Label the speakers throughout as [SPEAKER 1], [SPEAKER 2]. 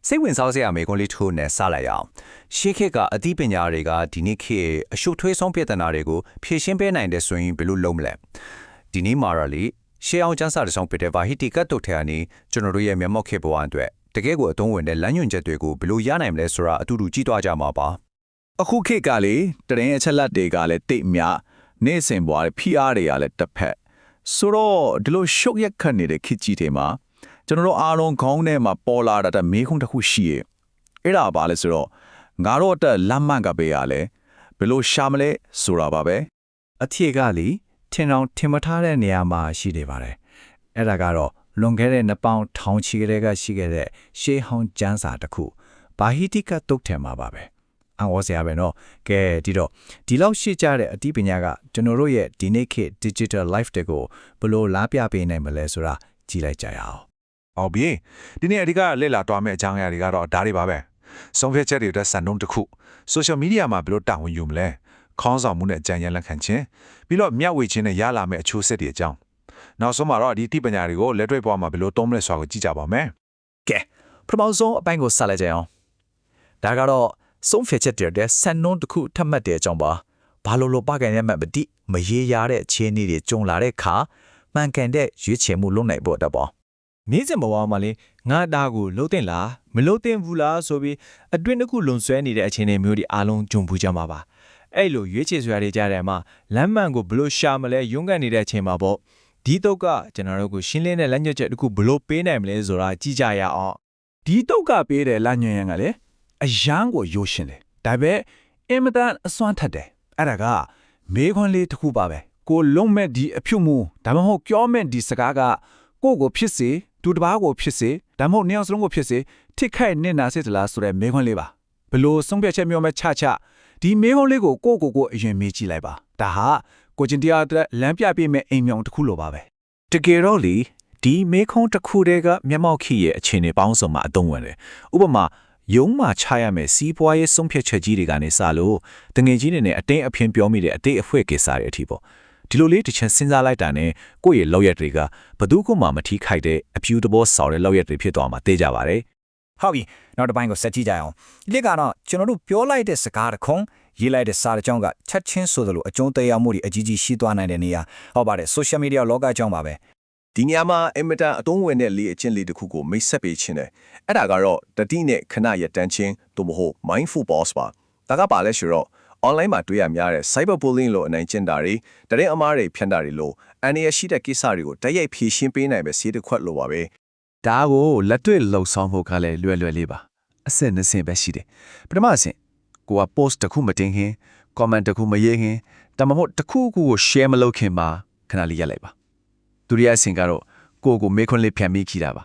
[SPEAKER 1] စိတ်ဝင်စားစရာမေကွန်လေးထိုးနဲ့စလိုက်အောင်ရှေးခေတ်ကအသိပညာတွေကဒီနေ့ခေတ်အရှုပ်ထွေးဆုံးပြဿနာတွေကိုဖြေရှင်းပေးနိုင်တဲ့ဆိုရင်ဘယ်လိုလုပ်မလဲဒီနေ့မှာလေရှေးအောင်ကျန်းစာတစ်စောင်ပြတဲ့ဘာဟီတီကတ်တုတ်ထဲကနေကျွန်တော်တို့ရဲ့မျက်မှောက်ခေတ်ဘဝအတွက်တကယ်ကိုအသုံးဝင်တဲ့လမ်းညွှန်ချက်တွေကိုဘယ်လိုရနိုင်မလဲဆိုတာအတူတူကြည့်သွားကြမှာပါအ
[SPEAKER 2] ခုခေတ်ကလေတရင်အချက်လက်တွေကလည်းတိတ်မြနေ့စဉ်ဘွားဖိအားတွေကလည်းတစ်ဖက်ဆိုတော့ဒီလိုရှုပ်ရက်ခတ်နေတဲ့ခေတ်ကြီးတွေမှာကျွန်တော်တို့အားလုံးခေါင်းထဲမှာပေါ်လာတဲ့မေးခွန်းတစ်ခုရှိရဲ့အဲ့ဒါပါလဲဆိုတော့ငါတို့အတွက်လမ်းမှန်ကပေးရလဲဘယ်လိုရှာမလဲဆိုတာပါပဲ
[SPEAKER 3] အထည်ကလေထင်အောင်ထင်မထားတဲ့နေရာမှာရှိနေပါတယ်အဲ့ဒါကတော့လွန်ခဲ့တဲ့နှစ်ပေါင်းထောင်ချီကလေးကရှိခဲ့တဲ့ရှေးဟောင်းကျမ်းစာတစ်ခုဘာဟီတီကတုတ်ထဲမှာပါပဲအော်ဆရာပဲနော်ကဲဒီလောက်ရှိကြတဲ့အသိပညာကကျွန်တော်တို့ရဲ့ဒီနေ့ခေတ် digital life တွေကိုဘယ်လိုလားပြပေးနိုင်မလဲဆိုတာကြည့်လိုက်ကြရအောင်ဟ
[SPEAKER 4] ုတ်ပြီဒီနေ့အဓိကလက်လာသွားမယ့်အကြောင်းအရာတွေကတော့ဒါတွေပါပဲဆုံးဖြတ်ချက်တွေအတွက်စံနှုန်းတစ်ခု social media မှာဘယ်လိုတာဝန်ယူမလဲခေါင်းဆောင်မှုနဲ့အကြံဉာဏ်လက်ခံခြင်းပြီးတော့မျှဝေခြင်းနဲ့ရလာမယ့်အချိုးဆက်တွေအကြောင်းနောက်ဆုံးမှာတော့ဒီအသိပညာတွေကိုလက်တွေ့ဘဝမှာဘယ်လိုသုံးမလဲဆိုတာကိုကြည့်ကြပါမယ်က
[SPEAKER 3] ဲပထမဆုံးအပိုင်းကိုဆက်လိုက်ကြအောင်ဒါကတော့ဆုံးဖြတ်ချက်တွေတဲ့စံနှုန်းတစ်ခုထပ်မှတ်တဲ့အကြောင်းပါဘာလို့ပကန်ရမှတ်မတိမရေရတဲ့အခြေအနေတွေကြုံလာတဲ့အခါမှန်ကန်တဲ့ရွေးချယ်မှုလုပ်နိုင်ဖို့အတွက်ပေါ့န
[SPEAKER 5] ေ့စဉ်ဘဝမှာလေငါတာကိုလှုပ်တင်လားမလှုပ်တင်ဘူးလားဆိုပြီးအတွင်းတစ်ခုလွန်ဆွဲနေတဲ့အခြေအနေမျိုးတွေအားလုံးကြုံဘူးကြမှာပါအဲ့လိုရွေးချယ်စရာတွေကြားတယ်မှာလမ်းမှန်ကိုဘလို့ရှာမလဲရုန်းကန်နေတဲ့အချိန်မှာပေါ့ဒီတော့ကကျွန်တော်တို့ကိုရှင်းလင်းတဲ့လက်ညွှန်ချက်တစ်ခုဘလို့ပေးနိုင်မလဲဆိုတာကြည့်ကြရအောင်ဒ
[SPEAKER 2] ီတော့ကပေးတဲ့လက်ညွှန်ရံကလေအရန်ကိုရိုးရှင်းတယ်ဒါပေမဲ့အင်မတန်အစွမ်းထက်တယ်အဲ့ဒါကမေးခွန်းလေးတစ်ခုပါပဲကိုလုံးမဲ့ဒီအဖြူမှုဒါမှမဟုတ်ပြောမဲ့ဒီစကားကကိုဖြစ်စေသူတစ်ပါးကိုဖြစ်စေဒါမှမဟုတ်နှစ်ယောက်စလုံးကိုဖြစ်စေထိခိုက်နေနာစေသလားဆိုတဲ့မေးခွန်းလေးပါဘလို့ဆုံးဖြတ်ချက်မျိုးမဲ့ချဒီမေးခွန်းလေးကိုကိုအရင်မေးကြည့်လိုက်ပါဒါဟာကိုကျင်တရားအတွက်လမ်းပြပေးမဲ့အိမ်မြောင်တစ်ခုလိုပါပဲတ
[SPEAKER 3] ကယ်တော့လေဒီမေးခွန်းတစ်ခုတည်းကမျက်မှောက်ခိရဲ့အခြေအနေပေါင်းစုံမှာအသုံးဝင်တယ်ဥပမာယုံမှာချရမယ်စီးပွားရေးဆုံးဖြတ်ချက်ကြီးတွေကနေစလို့တငယ်ကြီးတွေနဲ့အတင်းအဖျင်းပြောမိတဲ့အတိတ်အဖွဲကိစ္စတွေအထိပေါ့ဒီလိုလေးတစ်ချက်စဉ်းစားလိုက်တာနဲ့ကိုယ့်ရဲ့လောက်ရက်တွေကဘသူကမှမထီးခိုက်တဲ့အဖြူတဘောဆော်တဲ့လောက်ရက်တွေဖြစ်သွားမှာသိကြပါတယ်
[SPEAKER 1] ဟုတ်ပြီနောက်တစ်ပိုင်းကိုဆက်ကြည့်ကြအောင်ဒီကတော့ကျွန်တော်တို့ပြောလိုက်တဲ့စကားတခုရေးလိုက်တဲ့စာအကြောင်းကချက်ချင်းဆိုသလိုအကျုံးတရားမှုတွေအကြီးကြီးရှိသွားနိုင်တဲ့နေရာဟုတ်ပါတယ် social media လောကအကြောင်းပါပဲ
[SPEAKER 2] ဒီညမှာအင်မတန်အသုံးဝင်တဲ့လေအချင်းလေးတစ်ခုကိုမိတ်ဆက်ပေးခြင်းတယ်အဲ့ဒါကတော့တတိနဲ့ခဏရတန်းချင်းသို့မဟုတ် mindful boss ပါဒါကပါလဲဆိုတော့ online မှာတွေ့ရများတဲ့ cyberbullying လို့အနိုင်ကျင့်တာတွေတရင်အမားတွေဖြန့်တာတွေလို့အန်ရရှိတဲ့ကိစ္စတွေကိုတိုက်ရိုက်ဖြေရှင်းပေးနိုင်ပဲစီးတစ်ခွက်လိုပါပဲဒ
[SPEAKER 3] ါကိုလက်တွေ့လှုပ်ဆောင်ဖို့ကလည်းလွယ်လေးပါအဆင့်နှစ်ဆင့်ပဲရှိတယ်ပထမအဆင့်ကိုက post တစ်ခုမတင်ခင် comment တစ်ခုမရေးခင်ဒါမှမဟုတ်တစ်ခုခုကို share မလုပ်ခင်မှာခဏလေးရပ်လိုက်ပါဒုတိယအဆင့်ကတော့ကိုမေးခွန်းလေးဖြန့်မိခိတာပါ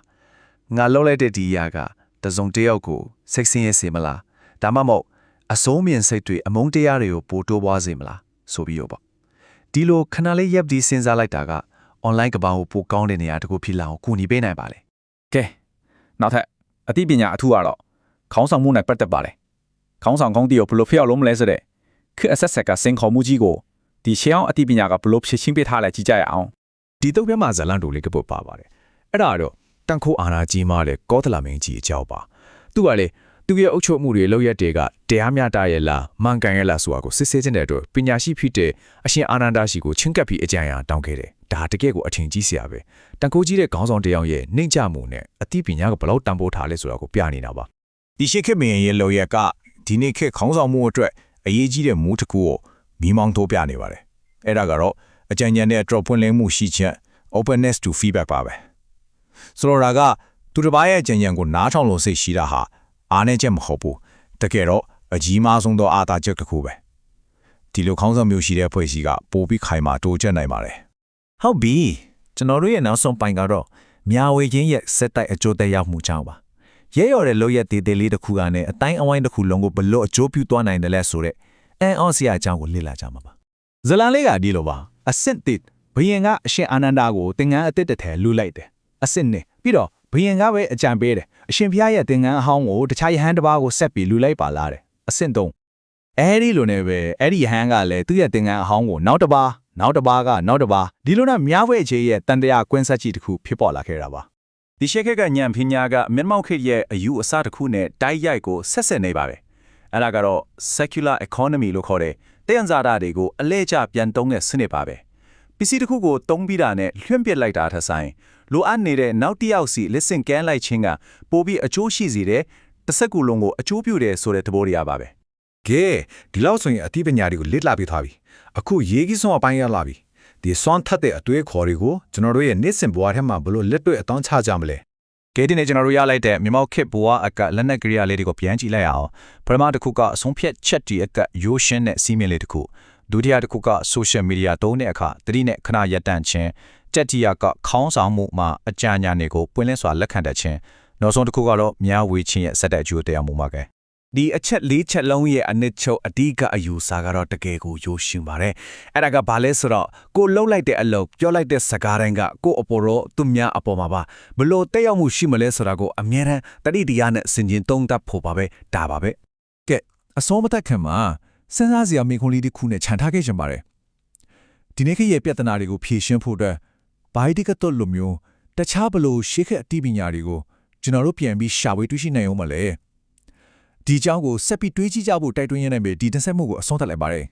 [SPEAKER 3] ငါလောက်လိုက်တဲ့ဒီအရာကတစုံတစ်ယောက်ကိုစိတ်ဆင်းရဲစေမလားဒါမှမဟုတ်အစိုးမြင်စိတ်တွေအမုန်းတရားတွေကိုပိုတိုးပွားစေမလားဆိုပြီးတော့ပေါ့ဒီလိုခဏလေးရပ်ပြီးစဉ်းစားလိုက်တာက online ကဘာကိုပိုကောင်းတဲ့နေရာတခုဖြစ်လာအောင်ကူညီပေးနိုင်ပါလေ
[SPEAKER 5] ကဲနောက်ထပ်အသိပညာအထူးကတော့ခေါင်းဆောင်မှုနဲ့ပတ်သက်ပါတယ်ခေါင်းဆောင်ကောင်းတီကိုဘယ်လိုဖျောက်လုံးမလဲဆိုတဲ့ခက်အဆက်ဆက်ကစင်ခေါ်မှုကြီးကိုဒီရှေးအောင်အသိပညာကဘယ်လိုဖြည့်ရှင်းပေးထားလဲကြည့်ကြရအောင်ဒ
[SPEAKER 6] ီတုပ်ပြမှာဇလန်တူလေးကပုတ်ပါပါတယ်အဲ့ဒါတော့တန်ခိုးအာနာကြီးမားတဲ့ကောသလမင်းကြီးအကြောင်းပါသူကလေသူရဲ့အုပ်ချုပ်မှုတွေလောက်ရက်တွေကတရားမျှတရဲ့လားမှန်ကန်ရဲ့လားဆိုတာကိုစစ်ဆေးခြင်းတဲ့အတွက်ပညာရှိဖြစ်တဲ့အရှင်အာနန္ဒာရှိကိုချင်းကပ်ပြီးအကြံဉာဏ်တောင်းခဲ့တယ်ဒါတကယ့်ကိုအထင်ကြီးစရာပဲတန်ခိုးကြီးတဲ့ခေါင်းဆောင်တယောက်ရဲ့နှိမ့်ချမှုနဲ့အသိပညာကဘယ်လောက်တန်ဖိုးထားလဲဆိုတာကိုပြနေတာပါ
[SPEAKER 4] ဒီရှိခေတ်မင်းရဲ့လောက်ရက်ကဒီနေ့ခေတ်ခေါင်းဆောင်မှုအတွက်အရေးကြီးတဲ့မူတစ်ခုကိုမိမောင်းထိုးပြနေပါတယ်အဲ့ဒါကတော့အကြံဉာဏ်နဲ့အတော်ပွင့်လင်းမှုရှိချက် openness to feedback ပါပဲဆိုတော့ဒါကသူတစ်ပါးရဲ့အကြံဉာဏ်ကိုနားထောင်လို့စိတ်ရှိတာဟာအားနည်းချက်မဟုတ်ဘူးတကယ်တော့အကြီးမားဆုံးသောအားသာချက်တစ်ခုပဲဒီလိုခေါင်းဆောင်မျိုးရှိတဲ့ဖွဲ့စည်းကပိုပြီးခိုင်မာတိုးကျက်နိုင်ပါတယ်ဟ
[SPEAKER 1] ုတ်ပြီကျွန်တော်တို့ရဲ့နောက်ဆုံးပိုင်းကတော့မြာဝေချင်းရဲ့စက်တိုက်အကျိုးသက်ရောက်မှုကြောင့်ပါရဲရော်တဲ့လို့ရက်သေးသေးလေးတစ်ခုကနဲ့အတိုင်းအဝိုင်းတစ်ခုလုံးကိုဘလို့အကျိုးပြုသွားနိုင်တယ်လဲဆိုတဲ့အန်အော့စီယာအကြောင်းကိုလေ့လာကြမှာပါဇ
[SPEAKER 2] လန်လေးကဒီလိုပါအဆင့်တစ်ဘယင်ကအရှင်အာနန္ဒာကိုသင်္ကန်းအတစ်တစ်ထဲလူလိုက်တယ်အဆင့်နှစ်ပြီးတော့ဘယင်ကပဲအကြံပေးတယ်အရှင်ဖျားရဲ့သင်္ကန်းအဟောင်းကိုတခြားယဟန်တစ်ပါးကိုဆက်ပြီးလူလိုက်ပါလာတယ်အဆင့်သုံးအဲဒီလိုနဲ့ပဲအဲ့ဒီယဟန်ကလည်းသူ့ရဲ့သင်္ကန်းအဟောင်းကိုနောက်တစ်ပါးကနောက်တစ်ပါးဒီလိုနဲ့မြားဝဲချေရဲ့တန်တရားကွင်းဆက်ကြီးတစ်ခုဖြစ်ပေါ်လာခဲ့တာပါ ဒီရှေ့ခက်ကညံပညာကမြန်မာခေတ်ရဲ့အယူအဆတစ်ခုနဲ့တိုက်ရိုက်ကိုဆက်ဆက်နေပါပဲအဲ့ဒါကတော့ secular economy လို့ခေါ်တဲ့တရားစာတာတွေကိုအလဲကျပြန်တုံးတဲ့စနစ်ပါပဲပစ္စည်းတစ်ခုကိုတုံးပြီးတာနဲ့လွှင့်ပစ်လိုက်တာထက်ဆိုင်လိုအပ်နေတဲ့နောက်တစ်ယောက်စီလက်ဆင့်ကမ်းလိုက်ခြင်းကပိုပြီးအကျိုးရှိစေတယ်တစ်စက်ကူလုံးကိုအကျိုးပြုတယ်ဆိုတဲ့သဘောတရားပါပဲ
[SPEAKER 4] ကဲဒီလောက်ဆိုရင်အသိပညာတွေကိုလစ်လာပြီးသွားပြီအခုရေးကြီးဆုံးအပိုင်းရလာပြီဒီစွမ်းထက်တဲ့အတွေ့အခေါ်တွေကိုကျွန်တော်တို့ရဲ့နေ့စဉ်ဘဝထဲမှာဘလို့လက်တွေ့အတောင်းချကြမလဲ
[SPEAKER 1] ကဲဒီနေ့ကျွန်တော်တို့ရလိုက်တဲ့မြန်မာခေတ်ဘဝအကလက်နက်ကရိယာလေးတွေကိုပြန်ကြည့်လိုက်အောင်ပထမတစ်ခုကအဆုံးဖြတ်ချက်တီအကရိုးရှင်းတဲ့စီးမင်းလေးတစ်ခုဒုတိယတစ်ခုက social media သုံးတဲ့အခါတတိနဲ့ခဏရပ်တန့်ခြင်းကြက်တီယာကခေါင်းဆောင်မှုမှာအကြံဉာဏ်တွေကိုပွင့်လင်းစွာလက်ခံတတ်ခြင်းနောက်ဆုံးတစ်ခုကတော့မြားဝေခြင်းရဲ့စက်တဲ့အကျိုးတရားမှုမှာကဲ
[SPEAKER 2] ဒီအချက်၄ချက်လုံးရဲ့အနစ်ချုပ်အဓိကအယူဆကတော့တကယ်ကိုရိုးရှင်းပါတယ်အဲ့ဒါကဘာလဲဆိုတော့ကိုလှုပ်လိုက်တဲ့အလုပ်ပြောလိုက်တဲ့စကားတိုင်းကကိုအပေါ်တော့သူများအပေါ်မှာပါဘလို့တက်ရောက်မှုရှိမလဲဆိုတာကိုအမြဲတမ်းတတိတရားနဲ့စင်ကျင်သုံးသပ်ဖို့ပါပဲဒါပါပဲ
[SPEAKER 6] ကဲအစောမတက်ခင်မှာစဉ်းစားစရာမိခွန်းလေးတစ်ခုနဲ့ခြံထားခဲ့ချင်ပါတယ်ဒီနေ့ခေတ်ရဲ့ပြဿနာတွေကိုဖြေရှင်းဖို့အတွက်ဘိုင်ဒီကတော့လိုမျိုးတခြားဘလို့ရှေ့ခက်အသိပညာတွေကိုကျွန်တော်တို့ပြန်ပြီးရှာဖွေတွေ့ရှိနိုင်အောင်မလဲဒီအကြောင်းကိုဆက်ပြီးတွေးကြည့်ကြဖို့တိုက်တွန်းရနေပြီဒီတင်ဆက်မှုကိုအဆုံးသတ်လိုက်ပါတယ်